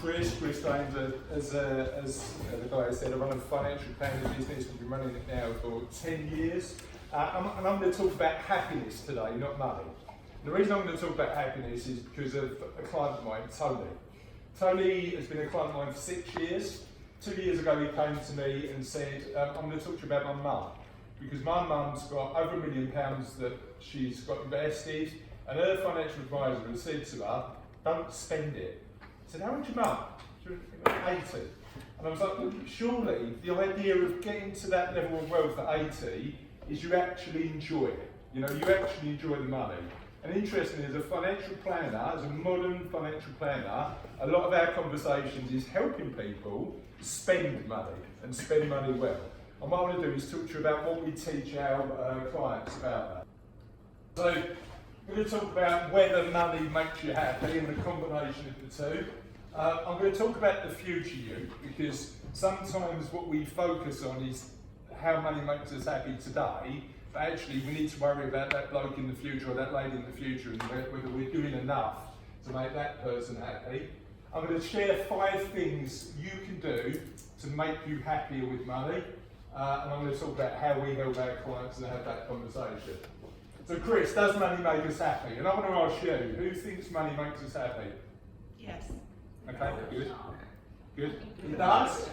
Chris Daines, as the guy said, I run a financial planning business. We've been running it now for 10 years. And I'm going to talk about happiness today, not money. The reason I'm going to talk about happiness is because of a client of mine, Tony. Tony has been a client of mine for 6 years. 2 years ago he came to me and said, I'm going to talk to you about my mum. Because my mum's got over £1 million that she's got invested, and her financial advisor has said to her, don't spend it. I said, how old's your mum? She was 80. And I was like, well, surely the idea of getting to that level of wealth at 80 is you actually enjoy it. You know, you actually enjoy the money. And interestingly, as a financial planner, as a modern financial planner, a lot of our conversations is helping people spend money and spend money well. And what I want to do is talk to you about what we teach our clients about that. So, we're going to talk about whether money makes you happy and the combination of the two. I'm going to talk about the future you, because sometimes what we focus on is how money makes us happy today, but actually we need to worry about that bloke in the future or that lady in the future and whether we're doing enough to make that person happy. I'm going to share 5 things you can do to make you happier with money, and I'm going to talk about how we help our clients and have that conversation. So Chris, does money make us happy? And I want to ask you, who thinks money makes us happy? Yes. Okay, good. Good. It does,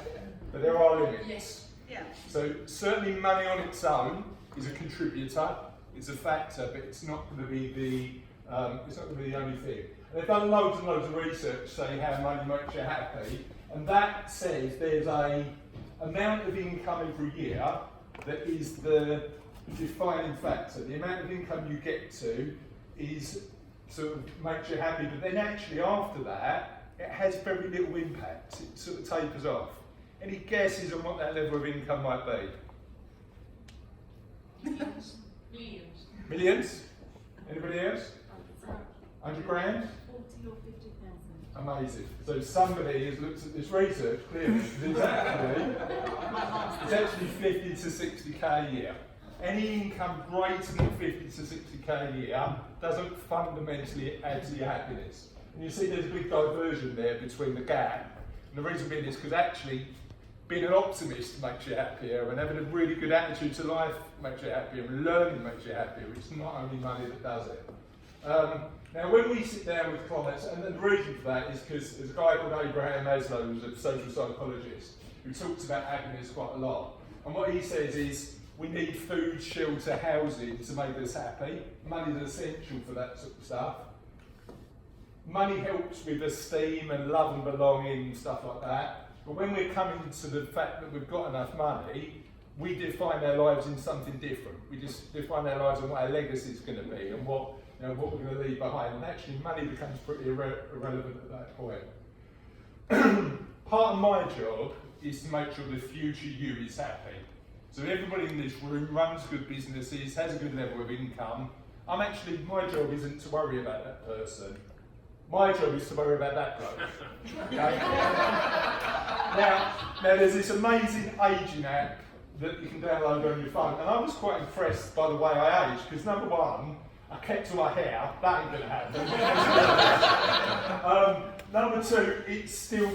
but there are limits. Yes. Yeah. So certainly money on its own is a contributor, it's a factor, but it's not going to be the only thing. And they've done loads and loads of research saying how money makes you happy, and that says there's a amount of income every year that is the defining factor. The amount of income you get to is sort of makes you happy, but then actually after that, it has very little impact. It sort of tapers off. Any guesses on what that level of income might be? Millions. Millions? Anybody else? 100 grand? 40 or 50,000. Amazing. So somebody has looked at this research clearly. It's actually 50 to 60k a year. Any income greater than 50 to 60k a year doesn't fundamentally add to your happiness. And you see there's a big diversion there between the gap. And the reason being is because actually being an optimist makes you happier, and having a really good attitude to life makes you happier, and learning makes you happier. It's not only money that does it. Now when we sit down with clients, and the reason for that is because there's a guy called Abraham Maslow, who's a social psychologist, who talks about happiness quite a lot. And what he says is, we need food, shelter, housing to make us happy. Money is essential for that sort of stuff. Money helps with esteem and love and belonging and stuff like that. But when we're coming to the fact that we've got enough money, we define our lives in something different. We just define our lives on what our legacy is going to be and what we're going to leave behind. And actually money becomes pretty irrelevant at that point. Part of my job is to make sure the future you is happy. So everybody in this room runs good businesses, has a good level of income. My job isn't to worry about that person. My job is to worry about that bloke. Okay? now there's this amazing aging app that you can download on your phone, and I was quite impressed by the way I aged, because number one, I kept to my hair, that ain't gonna happen. Number two, it's still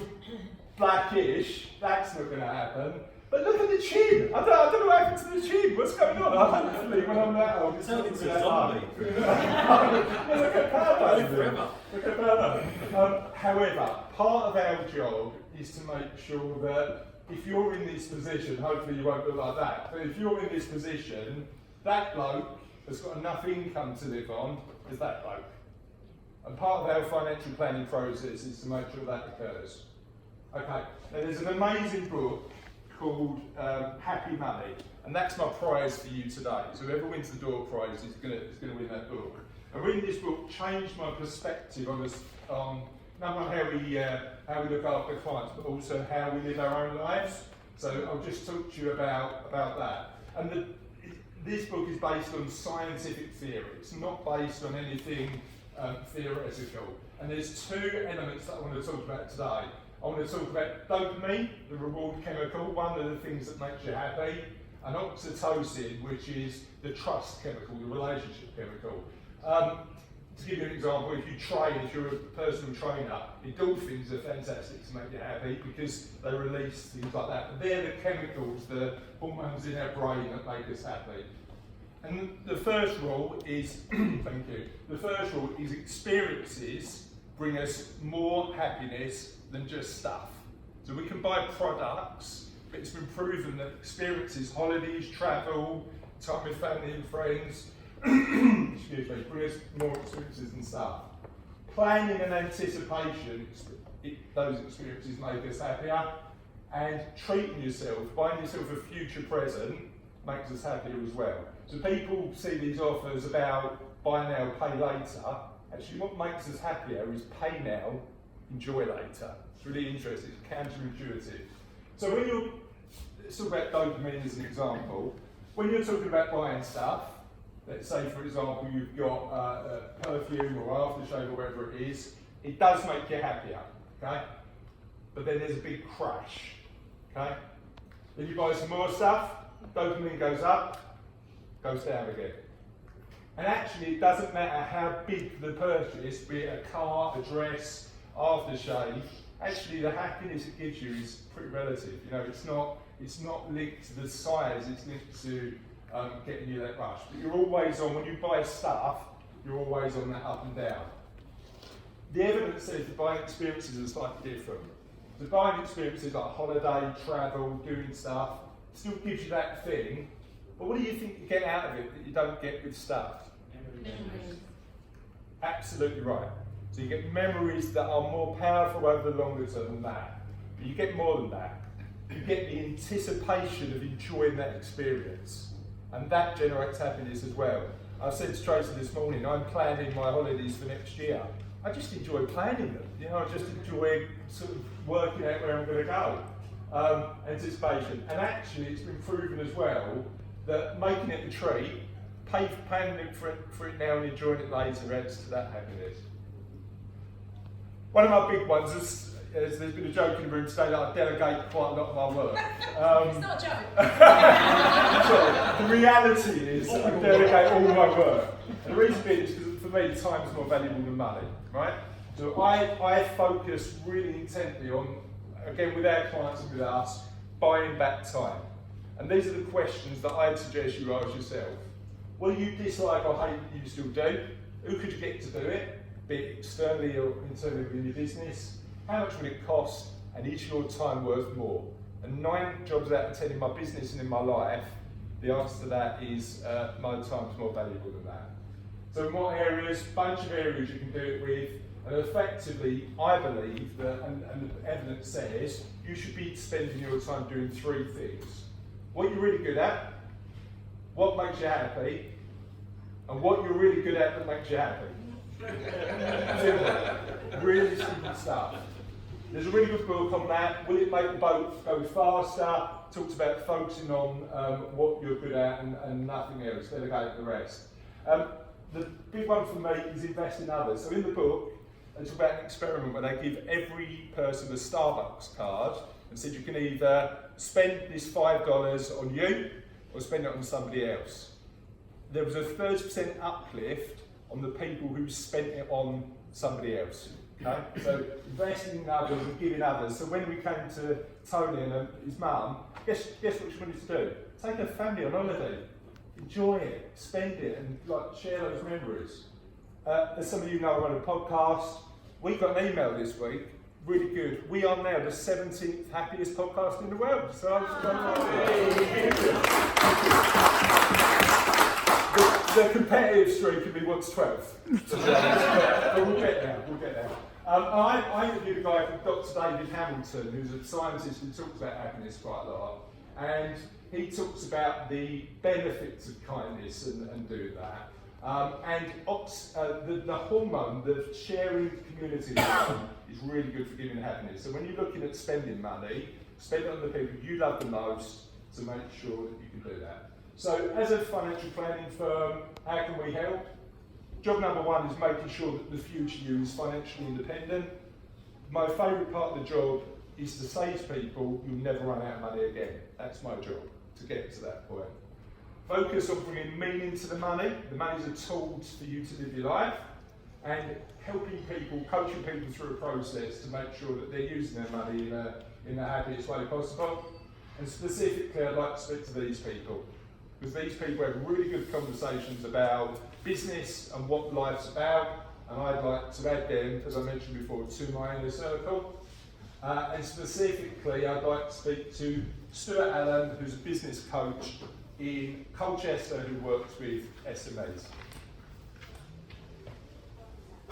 blackish, that's not gonna happen. But look at the chin. I don't know what happened to the chin. What's going on? Hopefully, when I'm that old, it's not going to happen. Look at Pablo. Look at Pablo. However, part of our job is to make sure that if you're in this position, hopefully you won't look like that, but if you're in this position, that bloke has got enough income to live on as that bloke. And part of our financial planning process is to make sure that occurs. Okay, now there's an amazing book called Happy Money, and that's my prize for you today. So whoever wins the door prize is going to win that book. And reading this book changed my perspective on not only how we look after clients, but also how we live our own lives. So I'll just talk to you about that. And this book is based on scientific theory. It's not based on anything theoretical. And there's 2 elements that I want to talk about today. I want to talk about dopamine, the reward chemical, one of the things that makes you happy, and oxytocin, which is the trust chemical, the relationship chemical. To give you an example, if you train, if you're a personal trainer, endorphins are fantastic to make you happy because they release things like that. But they're the chemicals, the hormones in our brain that make us happy. And the first rule is, thank you, the first rule is experiences bring us more happiness than just stuff. So we can buy products, but it's been proven that experiences, holidays, travel, time with family and friends, excuse me, bring us more experiences than stuff. Planning and anticipation, those experiences make us happier, and treating yourself, buying yourself a future present, makes us happier as well. So people see these offers about buy now, pay later. Actually, what makes us happier is pay now, enjoy later. It's really interesting, it's counterintuitive. So when you're, let's talk about dopamine as an example. When you're talking about buying stuff, let's say for example you've got a perfume or aftershave or whatever it is, it does make you happier, okay? But then there's a big crash, okay? Then you buy some more stuff, dopamine goes up, goes down again. And actually it doesn't matter how big the purchase, be it a car, a dress, aftershave, actually the happiness it gives you is pretty relative. You know, it's not linked to the size, it's linked to getting you that rush. But you're always on, when you buy stuff, you're always on that up and down. The evidence says that buying experiences are slightly different. So buying experiences like holiday, travel, doing stuff, still gives you that thing, but what do you think you get out of it that you don't get with stuff? Memories. Absolutely right. So you get memories that are more powerful over the longer term than that. But you get more than that. You get the anticipation of enjoying that experience. And that generates happiness as well. I said to Tracy this morning, I'm planning my holidays for next year. I just enjoy planning them. You know, I just enjoy sort of working out where I'm going to go. Anticipation. And actually, it's been proven as well that making it a treat, planning for it now and enjoying it later adds to that happiness. One of my big ones is there's been a joke in the room today that I delegate quite a lot of my work. It's not a joke. So, the reality is I delegate all my work. And the reason being is because for me time is more valuable than money, right? So I focus really intently on, again with our clients and with us, buying back time. And these are the questions that I'd suggest you ask yourself. What do you dislike or hate that you still do? Who could you get to do it? Be it externally or internally within your business? How much will it cost? And is your time worth more? And 9 jobs out of 10 in my business and in my life, the answer to that is my time's more valuable than that. So in what areas? Bunch of areas you can do it with. And effectively, I believe that, and the evidence says, you should be spending your time doing 3 things. What you're really good at, what makes you happy, and what you're really good at that makes you happy. Simple. Really simple stuff. There's a really good book on that. Will it make the boat go faster? Talks about focusing on what you're good at and nothing else. Delegate the rest. The big one for me is invest in others. So in the book, it's about an experiment where they give every person a Starbucks card and said you can either spend this $5 on you or spend it on somebody else. There was a 30% uplift on the people who spent it on somebody else. Okay? So investing in others and giving others. So when we came to Tony and his mum, guess what she wanted to do? Take her family on holiday, enjoy it, spend it, and share those memories. As some of you know, I run a podcast. We got an email this week, really good. We are now the 17th happiest podcast in the world. So the competitive streak can be what's 12th. But we'll get there. I interviewed a guy called Dr. David Hamilton, who's a scientist who talks about happiness quite a lot. And he talks about the benefits of kindness and doing that. The hormone, the sharing community hormone, is really good for giving happiness. So when you're looking at spending money, spend it on the people you love the most to make sure that you can do that. So as a financial planning firm, how can we help? Job number 1 is making sure that the future you is financially independent. My favourite part of the job is to say to people, you'll never run out of money again. That's my job, to get to that point. Focus on bringing meaning to the money. The money's a tool for you to live your life. and helping people, coaching people through a process to make sure that they're using their money in the happiest way possible. And specifically, I'd like to speak to these people, because these people have really good conversations about business and what life's about, and I'd like to add them, as I mentioned before, to my inner circle. And specifically, I'd like to speak to Stuart Allen, who's a business coach in Colchester who works with SMEs.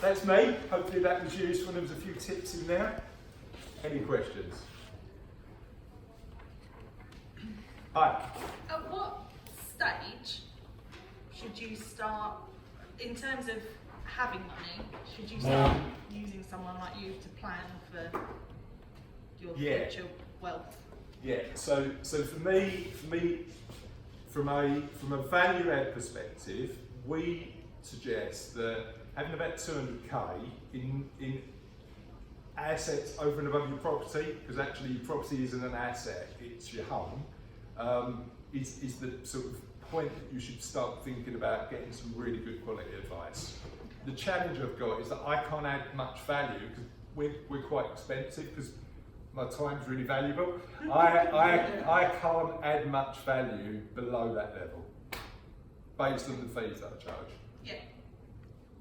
That's me. Hopefully that was useful. There was a few tips in there. Any questions? Hi. At what stage should you start, in terms of having money, should you start using someone like you to plan for your future wealth? Yeah. So for me, from a value add perspective, we suggest that having about 200k in assets over and above your property, because actually your property isn't an asset, it's your home, is the sort of point that you should start thinking about getting some really good quality advice. The challenge I've got is that I can't add much value because we're quite expensive, because my time's really valuable. I can't add much value below that level based on the fees that I charge. Yeah.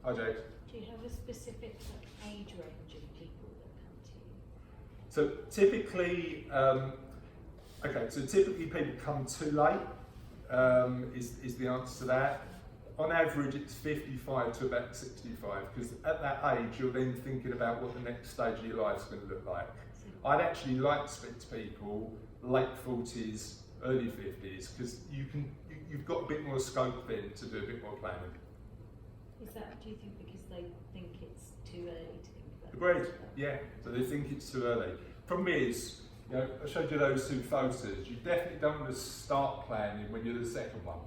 Hi, Jake. Do you have a specific age range of people that come to you? So typically, typically people come too late, is the answer to that. On average, it's 55 to about 65, because at that age, you're then thinking about what the next stage of your life is going to look like. I'd actually like to speak to people late 40s, early 50s, because you've got a bit more scope then to do a bit more planning. Is that, do you think, because they think it's too early to think about Agreed, it? yeah, so they think it's too early. Problem is, I showed you those two photos, you definitely don't want to start planning when you're the second one.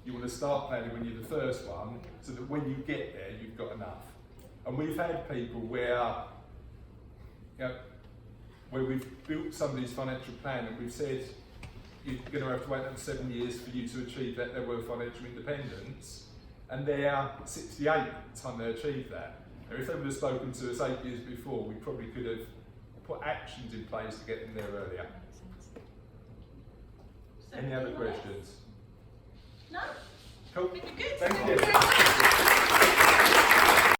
You want to start planning when you're the first one, so that when you get there, you've got enough. And we've had people where we've built somebody's financial plan and we've said, you're going to have to wait another 7 years for you to achieve that level of financial independence, and they're 68 by the time they achieve that. And if they would have spoken to us 8 years before, we probably could have put actions in place to get them there earlier. So Any other anyone else? questions? No? Cool. I think you're good. Thank you.